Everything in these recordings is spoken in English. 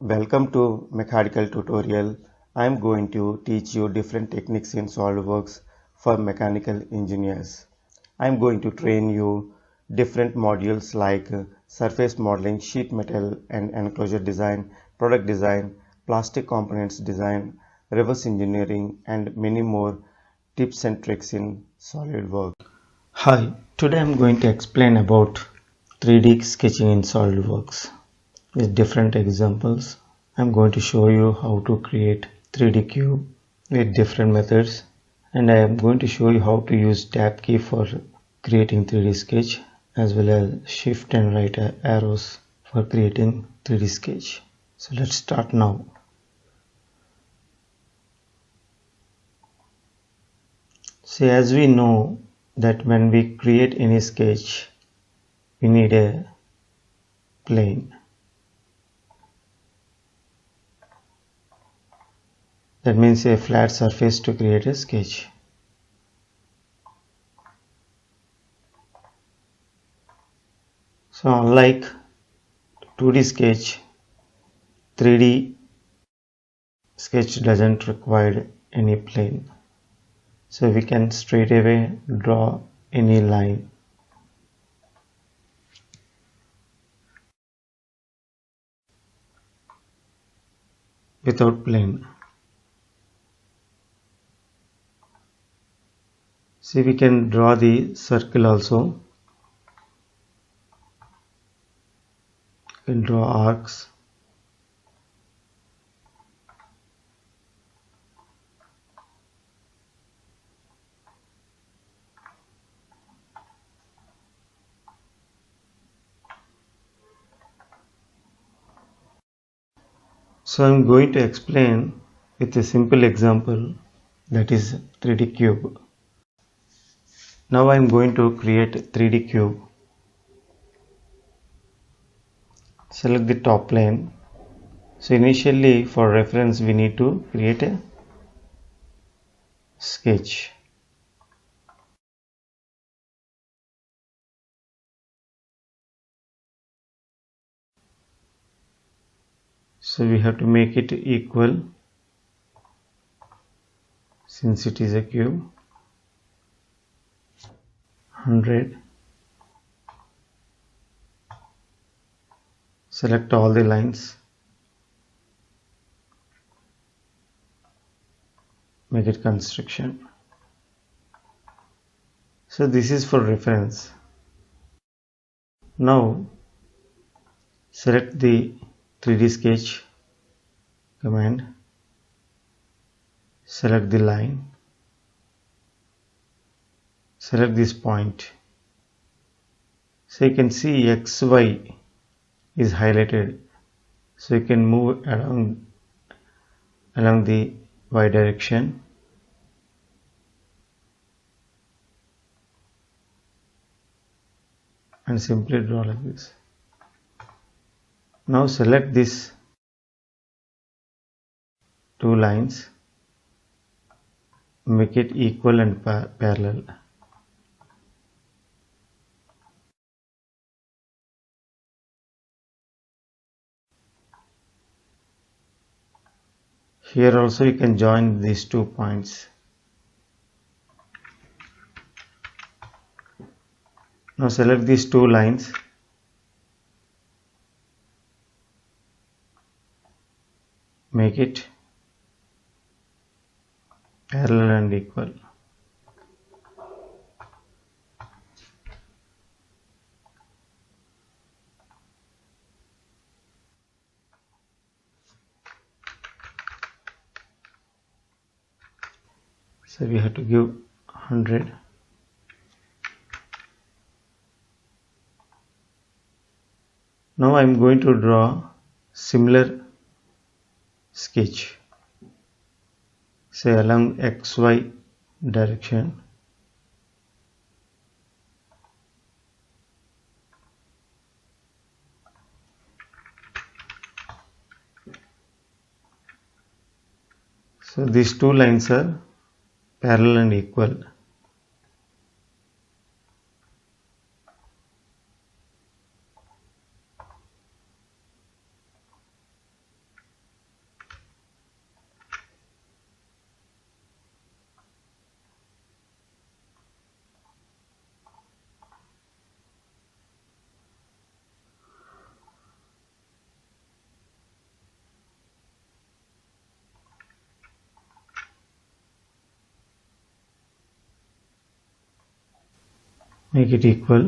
Welcome to mechanical tutorial. I am going to teach you different techniques in SolidWorks for mechanical engineers. I am going to train you different modules like surface modeling, sheet metal and enclosure design, product design, plastic components design, reverse engineering and many more tips and tricks in SolidWorks. Hi, today I am going to explain about 3D sketching in SolidWorks. With different examples, I'm going to show you how to create 3D cube with different methods, and I am going to show you how to use tab key for creating 3D sketch as well as shift and right arrows for creating 3D sketch. So let's start now. See, as we know that when we create any sketch, we need a plane. That means a flat surface to create a sketch. So unlike 2D sketch, 3D sketch doesn't require any plane. So we can straight away draw any line. Without plane. See, we can draw the circle also. We can draw arcs. So I'm going to explain with a simple example, that is 3D cube. Now I'm going to create a 3D cube. Select the top plane. So initially, for reference, we need to create a sketch. So we have to make it equal since it is a cube. 100. Select all the lines. Make it construction. So this is for reference. Now select the 3D sketch command. Select the line. Select this point. So you can see XY is highlighted. So you can move along the Y direction. And simply draw like this. Now select these two lines, make it equal and parallel. Here also you can join these 2 points. Now select these 2 lines. Make it parallel and equal. So we have to give 100. Now I am going to draw similar sketch, say along XY direction. So these 2 lines are parallel and equal. make it equal,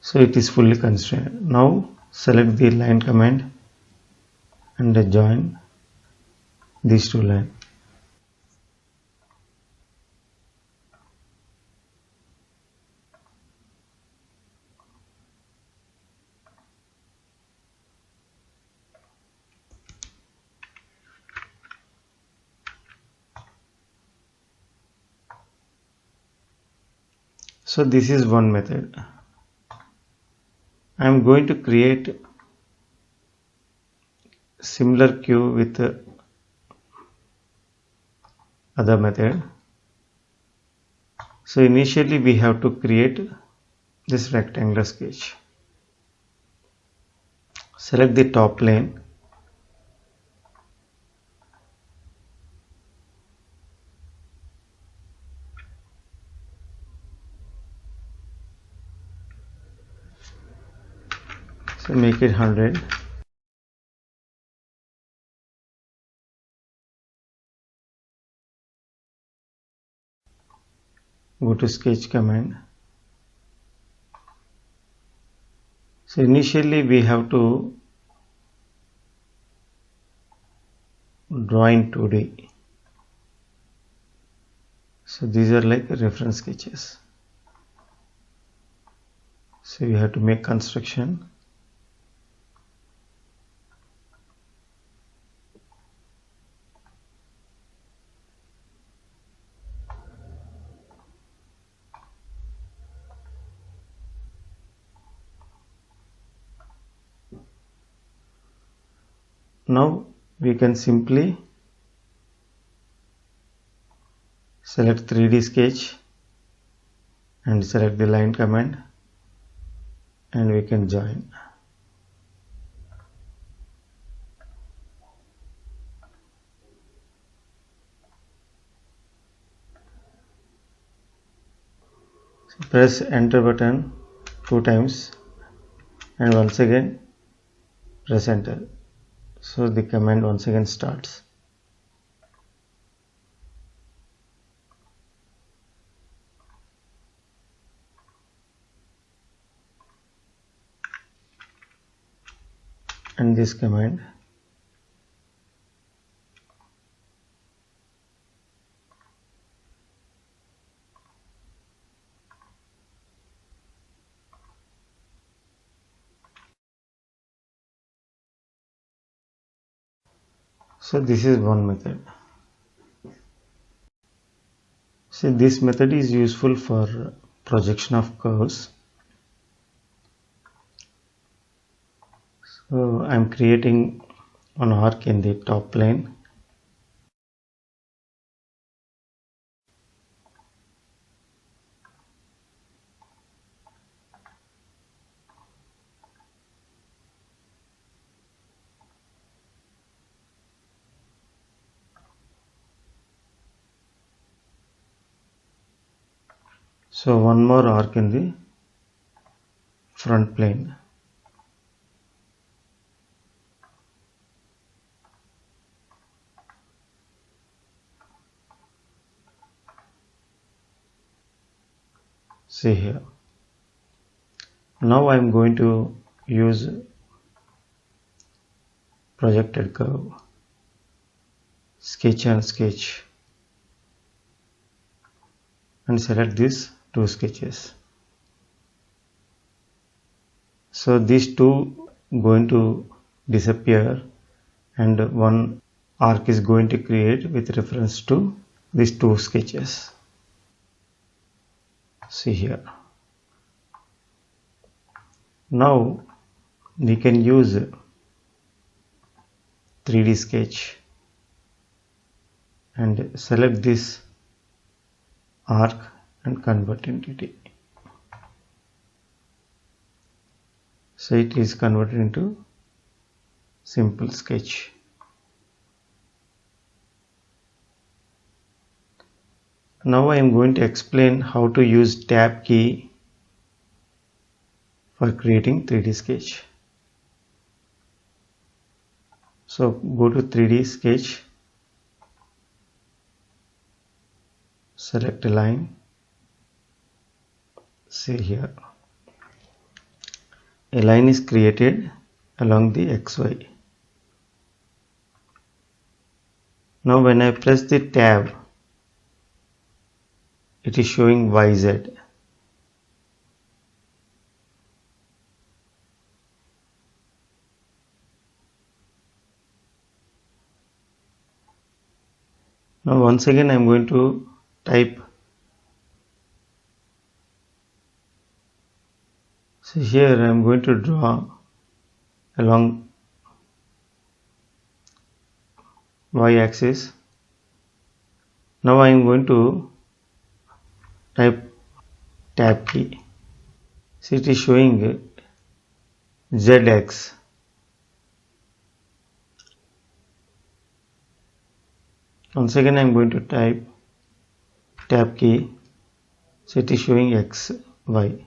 so it is fully constrained. Now select the line command and join these two lines. So this is one method. I am going to create similar queue with other method. So initially we have to create this rectangular sketch. Select the top plane, so make it 100. Go to sketch command. So initially we have to draw in 2D. So these are like reference sketches. So we have to make construction. Now we can simply select 3D sketch and select the line command, and we can join. So press enter button 2 times and once again press enter. So the command once again starts. And this command. So this is one method. So this method is useful for projection of curves. So I am creating an arc in the top plane. So one more arc in the front plane. See here. Now I am going to use projected curve. Sketch and sketch. And select these two sketches. So these two going to disappear and one arc is going to create with reference to these two sketches. See here. Now we can use 3D sketch and select this arc and convert entity. So it is converted into simple sketch. Now I am going to explain how to use tab key for creating 3D sketch. So go to 3D sketch, select a line, See here, a line is created along the XY. Now when I press the tab, it is showing YZ. Now once again I am going to type. So here I am going to draw along y-axis. Now I am going to type tab key. So it is showing ZX. Once again I am going to type tab key. So it is showing XY.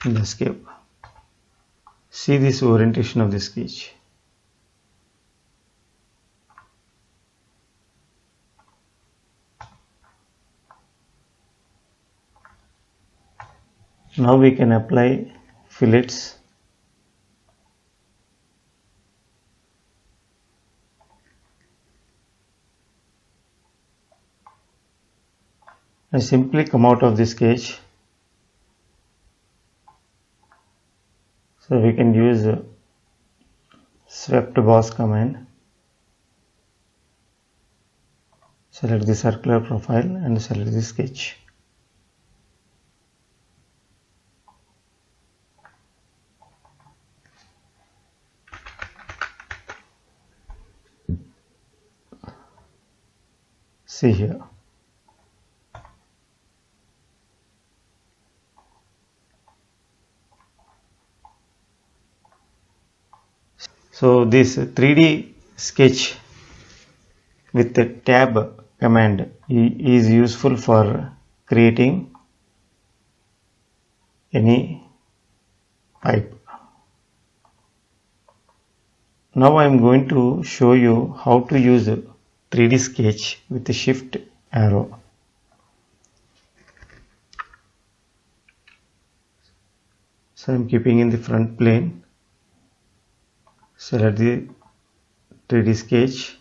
And escape. See this orientation of the sketch. Now we can apply fillets. I simply come out of the sketch. So we can use swept boss command. Select the circular profile and select the sketch. See here. So this 3D sketch with the tab command is useful for creating any pipe. Now I am going to show you how to use 3D sketch with the shift arrow. So I am keeping in the front plane. Select the 3D sketch.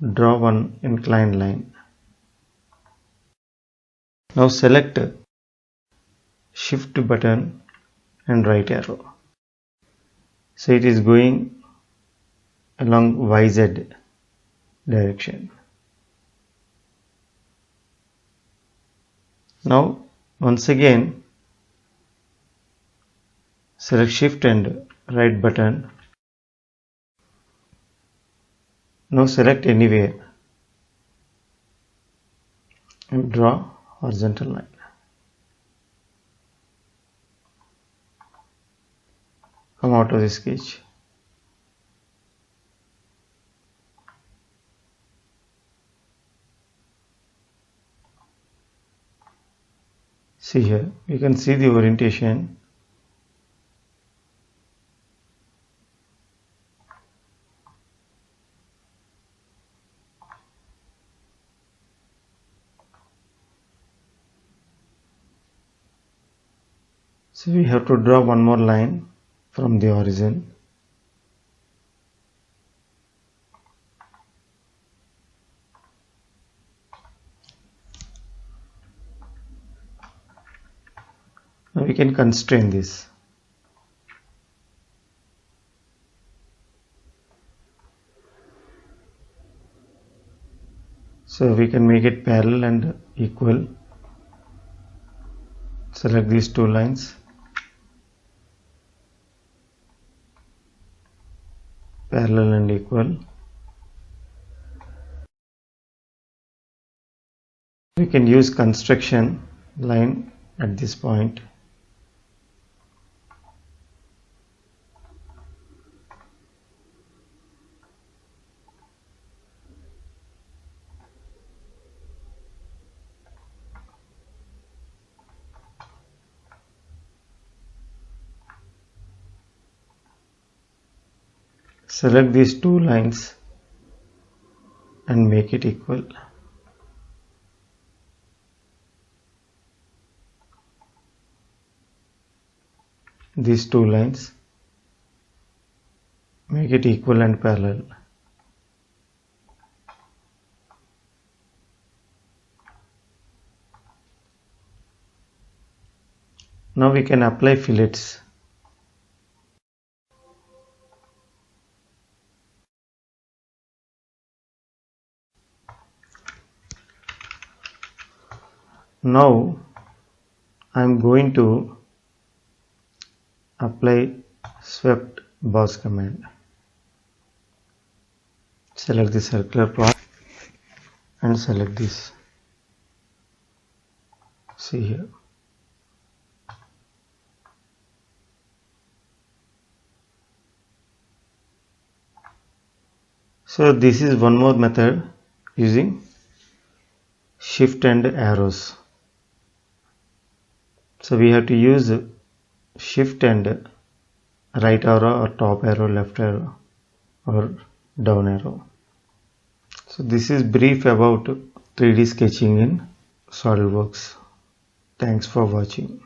Draw one inclined line. Now select shift button and right arrow. So it is going along YZ direction. Now once again select shift and right button. Now select anywhere and draw horizontal line. Come out of the sketch. See here, you can see the orientation. So we have to draw one more line from the horizon. Now we can constrain this. So we can make it parallel and equal. Select these two lines. Parallel and equal. We can use construction line at this point. Select these two lines and make it equal. These two lines, make it equal and parallel. Now we can apply fillets. Now I am going to apply swept boss command. Select the circular part and select this. See here. So this is one more method using shift and arrows. So we have to use shift and right arrow or top arrow, left arrow or down arrow. So this is brief about 3D sketching in SolidWorks. Thanks for watching.